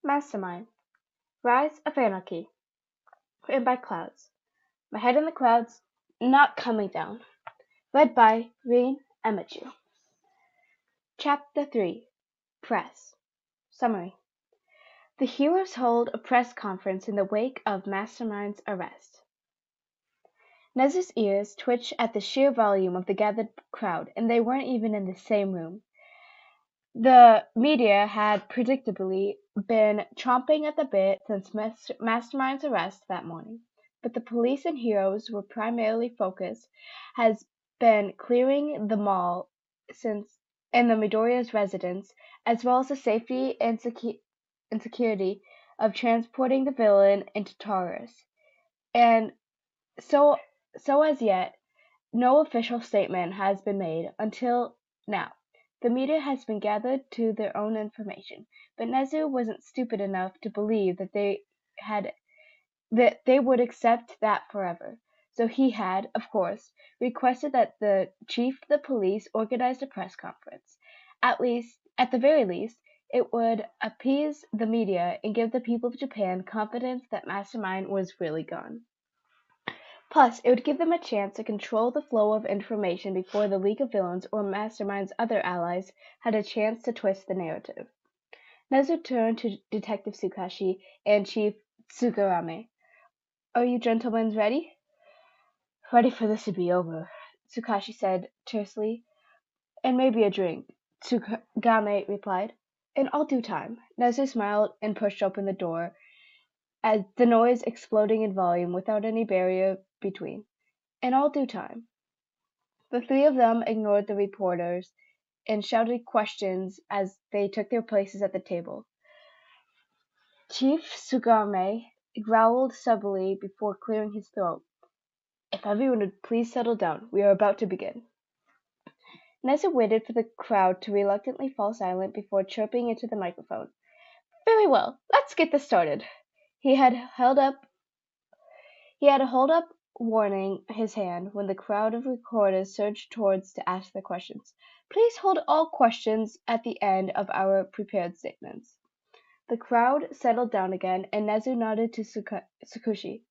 Mastermind Rise of Anarchy, written by Clouds. My head in the clouds, not coming down. Read by MHA. Chapter 3 Press Summary. The heroes hold a press conference in the wake of Mastermind's arrest. Nezu's ears twitched at the sheer volume of the gathered crowd, and they weren't even in the same room. The media had predictably been chomping at the bit since Mastermind's arrest that morning, but the police and heroes were primarily focused has been clearing the mall and the Midoriya's residence, as well as the safety and security of transporting the villain into Taurus. And so as yet, no official statement has been made until now. The media has been gathered to their own information, but Nezu wasn't stupid enough to believe that they would accept that forever. So he had, of course, requested that the chief of the police organize a press conference. At the very least, it would appease the media and give the people of Japan confidence that Mastermind was really gone. Plus, it would give them a chance to control the flow of information before the League of Villains or Mastermind's other allies had a chance to twist the narrative. Nezu turned to Detective Tsukashi and Chief Tsukurame. Are you gentlemen ready? Ready for this to be over, Tsukashi said tersely. And maybe a drink, Tsukame replied. In all due time. Nezu smiled and pushed open the door, as the noise exploding in volume without any barrier between. In all due time. The three of them ignored the reporters and shouted questions as they took their places at the table. Chief Tsukume growled subtly before clearing his throat. If everyone would please settle down, we are about to begin. Nezu waited for the crowd to reluctantly fall silent before chirping into the microphone. Very well, let's get this started. He had a hold-up warning his hand when the crowd of reporters surged towards to ask their questions. Please hold all questions at the end of our prepared statements. The crowd settled down again, and Nezu nodded to Tsukushi,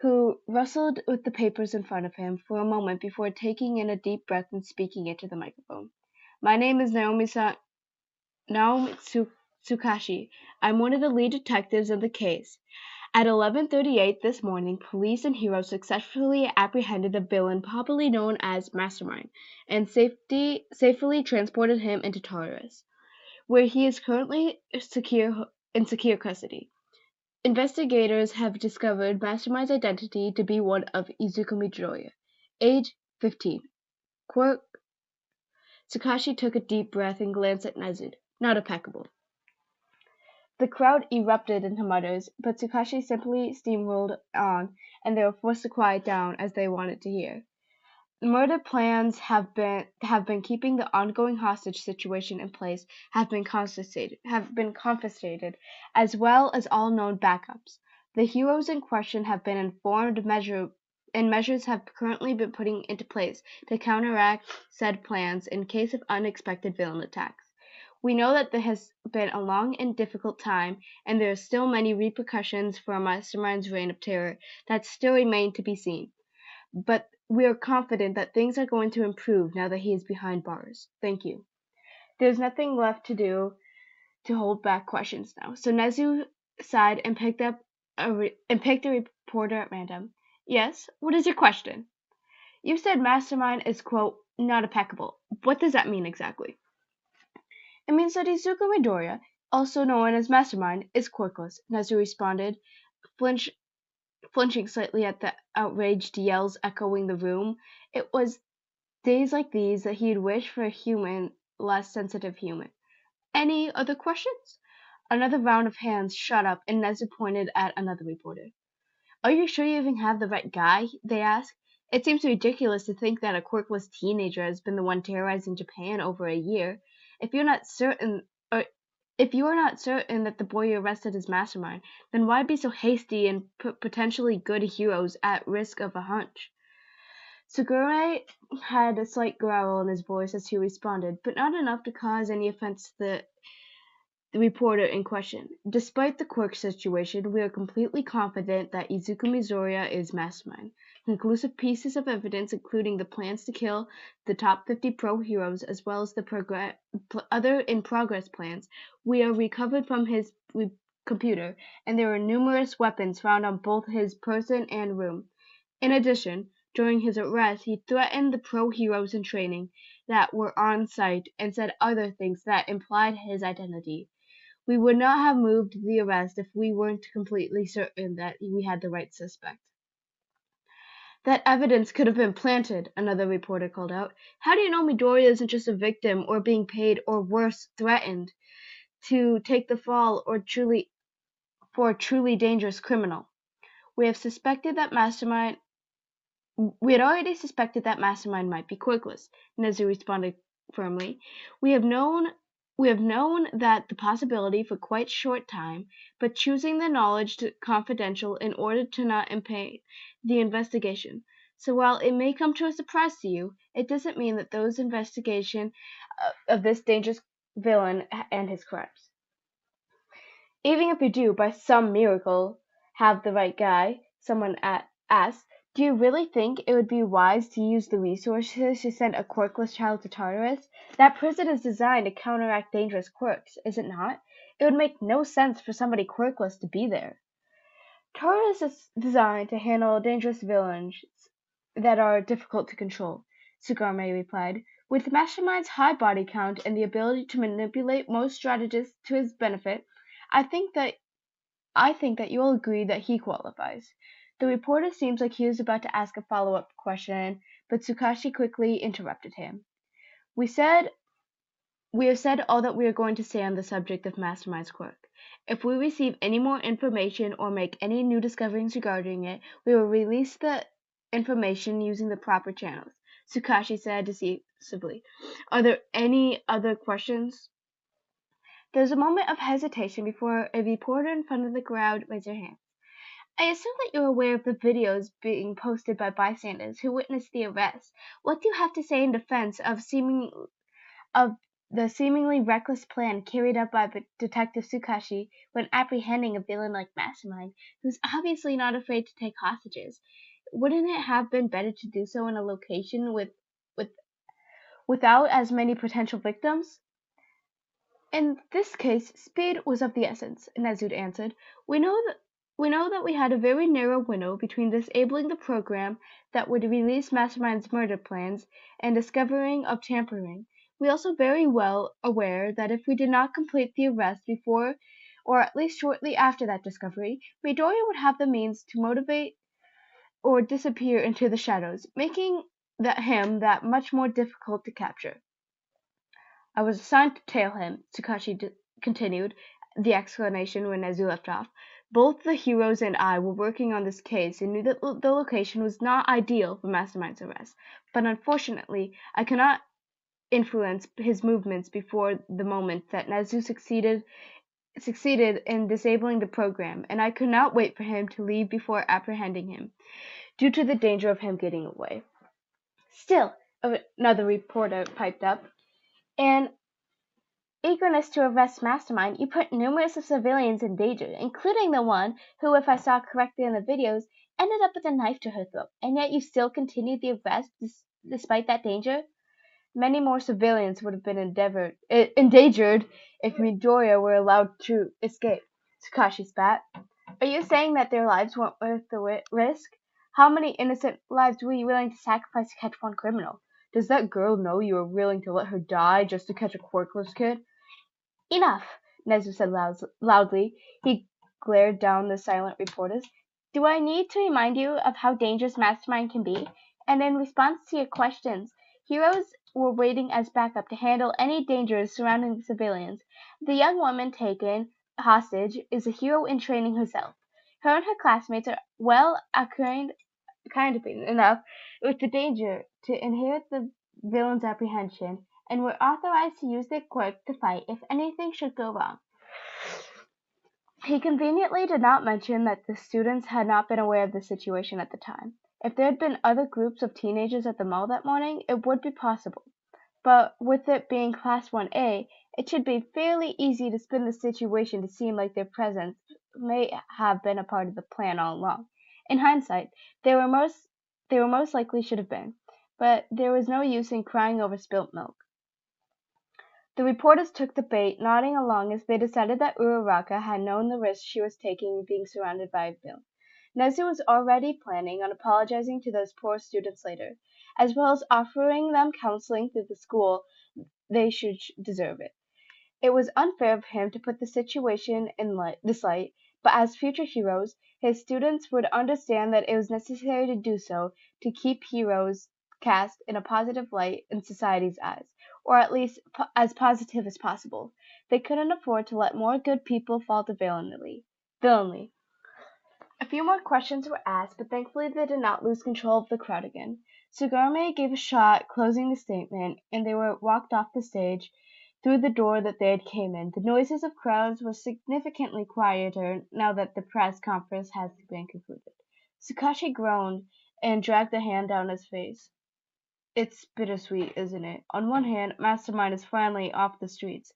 who rustled with the papers in front of him for a moment before taking in a deep breath and speaking into the microphone. My name is Naomi Tsukashi. I'm one of the lead detectives in the case. At 11:38 this morning, police and heroes successfully apprehended the villain popularly known as Mastermind and safely transported him into Taurus, where he is currently in secure custody. Investigators have discovered Mastermind's identity to be one of Izuku Midoriya, age 15. Quirk. Tsukashi took a deep breath and glanced at Nezu. Not impeccable. The crowd erupted into mutters, but Tsukashi simply steamrolled on, and they were forced to quiet down as they wanted to hear. Murder plans have been keeping the ongoing hostage situation in place have been confiscated, as well as all known backups. The heroes in question have been informed and measures have currently been put into place to counteract said plans in case of unexpected villain attacks. We know that there has been a long and difficult time, and there are still many repercussions for Mastermind's reign of terror that still remain to be seen. But we are confident that things are going to improve now that he is behind bars. Thank you. There's nothing left to do to hold back questions now. So Nezu sighed and picked a reporter at random. Yes, what is your question? You said Mastermind is, quote, not impeccable. What does that mean exactly? It means that Izuku Midoriya, also known as Mastermind, is quirkless, Nezu responded, flinching slightly at the outraged yells echoing the room. It was days like these that he'd wish for a less sensitive human. Any other questions? Another round of hands shot up, and Nezu pointed at another reporter. Are you sure you even have the right guy? They asked. It seems ridiculous to think that a quirkless teenager has been the one terrorizing Japan over a year. If you are not certain that the boy you arrested is Mastermind, then why be so hasty and put potentially good heroes at risk of a hunch? Tsukame had a slight growl in his voice as he responded, but not enough to cause any offense to The reporter in question: "Despite the quirk situation, we are completely confident that Izuku Midoriya is Mastermind. Conclusive pieces of evidence, including the plans to kill the top 50 pro heroes as well as the other in-progress plans, we are recovered from his computer, and there are numerous weapons found on both his person and room. In addition, during his arrest, he threatened the pro heroes in training that were on site and said other things that implied his identity. We would not have moved the arrest if we weren't completely certain that we had the right suspect." "That evidence could have been planted," another reporter called out. "How do you know Midoriya isn't just a victim or being paid or worse, threatened to take the fall for a truly dangerous criminal? We have suspected that Mastermind We had already suspected that Mastermind might be quirkless," Nezu responded firmly. We have known that the possibility for quite a short time, but choosing the knowledge confidential in order to not impede the investigation. So while it may come to a surprise to you, it doesn't mean that those investigation of this dangerous villain and his crimes. Even if you do, by some miracle, have the right guy, someone asked, do you really think it would be wise to use the resources to send a quirkless child to Tartarus? That prison is designed to counteract dangerous quirks, is it not? It would make no sense for somebody quirkless to be there. Tartarus is designed to handle dangerous villains that are difficult to control, Tsugarme replied. With Mastermind's high body count and the ability to manipulate most strategists to his benefit, I think that you will agree that he qualifies. The reporter seems like he was about to ask a follow-up question, but Tsukashi quickly interrupted him. We have said all that we are going to say on the subject of Mastermind's quirk. If we receive any more information or make any new discoveries regarding it, we will release the information using the proper channels, Tsukashi said decisively. Are there any other questions? There was a moment of hesitation before a reporter in front of the crowd raised her hand. I assume that you're aware of the videos being posted by bystanders who witnessed the arrest. What do you have to say in defense of the seemingly reckless plan carried out by Detective Tsukashi when apprehending a villain like Mastermind, who's obviously not afraid to take hostages? Wouldn't it have been better to do so in a location without as many potential victims? In this case, speed was of the essence, Nezud answered. We know that we had a very narrow window between disabling the program that would release Mastermind's murder plans and discovering of tampering. We are also very well aware that if we did not complete the arrest before, or at least shortly after that discovery, Midoriya would have the means to motivate or disappear into the shadows, making him that much more difficult to capture. I was assigned to tail him, Tsukashi continued the explanation when Nezu left off. Both the heroes and I were working on this case and knew that the location was not ideal for Mastermind's arrest, but unfortunately I cannot influence his movements before the moment that Nezu succeeded in disabling the program, and I could not wait for him to leave before apprehending him, due to the danger of him getting away. Still, another reporter piped up, and eagerness to arrest Mastermind, you put numerous of civilians in danger, including the one who, if I saw correctly in the videos, ended up with a knife to her throat, and yet you still continued the arrest despite that danger? Many more civilians would have been endangered if Midoriya were allowed to escape. Tsukashi spat. Are you saying that their lives weren't worth the risk? How many innocent lives were you willing to sacrifice to catch one criminal? Does that girl know you were willing to let her die just to catch a quirkless kid? Enough, Nezu said loudly. He glared down the silent reporters. Do I need to remind you of how dangerous Mastermind can be? And in response to your questions, heroes were waiting as backup to handle any dangers surrounding the civilians. The young woman taken hostage is a hero in training herself. Her and her classmates are well acquainted enough with the danger to inherit the villain's apprehension, and were authorized to use their quirk to fight if anything should go wrong. He conveniently did not mention that the students had not been aware of the situation at the time. If there had been other groups of teenagers at the mall that morning, it would be possible. But with it being Class 1A, It should be fairly easy to spin the situation to seem like their presence may have been a part of the plan all along. In hindsight, they were most likely should have been, but there was no use in crying over spilt milk. The reporters took the bait, nodding along as they decided that Uraraka had known the risk she was taking being surrounded by a villain. Nezu was already planning on apologizing to those poor students later, as well as offering them counseling through the school. They should deserve it. It was unfair of him to put the situation in this light, but as future heroes, his students would understand that it was necessary to do so to keep heroes cast in a positive light in society's eyes, or at least as positive as possible. They couldn't afford to let more good people fall to villainy. A few more questions were asked, but thankfully they did not lose control of the crowd again. Tsugarume gave a shot, closing the statement, and they were walked off the stage through the door that they had came in. The noises of crowds were significantly quieter now that the press conference had been concluded. Tsukashi groaned and dragged a hand down his face. It's bittersweet, isn't it? On one hand, Mastermind is finally off the streets,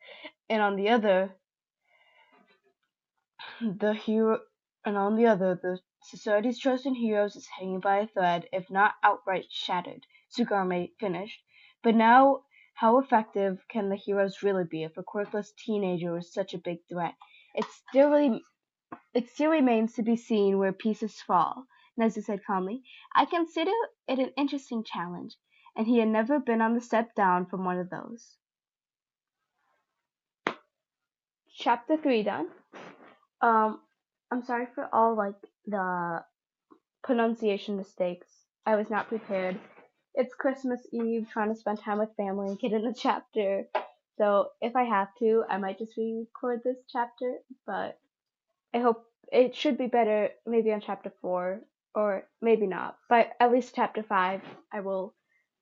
and on the other, the society's trust in heroes is hanging by a thread, if not outright shattered, Tsugarume finished. But now, how effective can the heroes really be if a quirkless teenager is such a big threat? It still remains to be seen where pieces fall, Nezu said calmly. I consider it an interesting challenge, and he had never been on the step down from one of those. Chapter 3 done. I'm sorry for all the pronunciation mistakes. I was not prepared. It's Christmas Eve, trying to spend time with family and get in the chapter. So if I have to, I might just re-record this chapter, but I hope it should be better maybe on chapter 4, or maybe not. But at least chapter 5, I will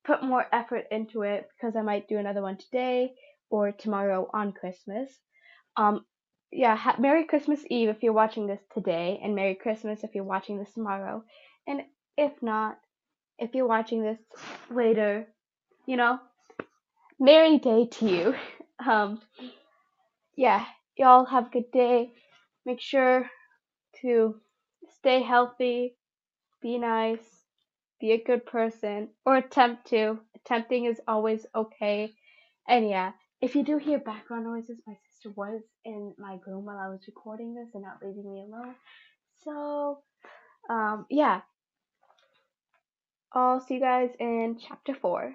put more effort into it because I might do another one today or tomorrow on Christmas. Yeah, Merry Christmas Eve if you're watching this today, and Merry Christmas if you're watching this tomorrow. And if not, if you're watching this later, you know, Merry day to you. Yeah, y'all have a good day. Make sure to stay healthy, be nice, be a good person, or attempt to. Attempting is always okay. And yeah, if you do hear background noises, my sister was in my room while I was recording this and not leaving me alone. So, yeah, I'll see you guys in chapter 4.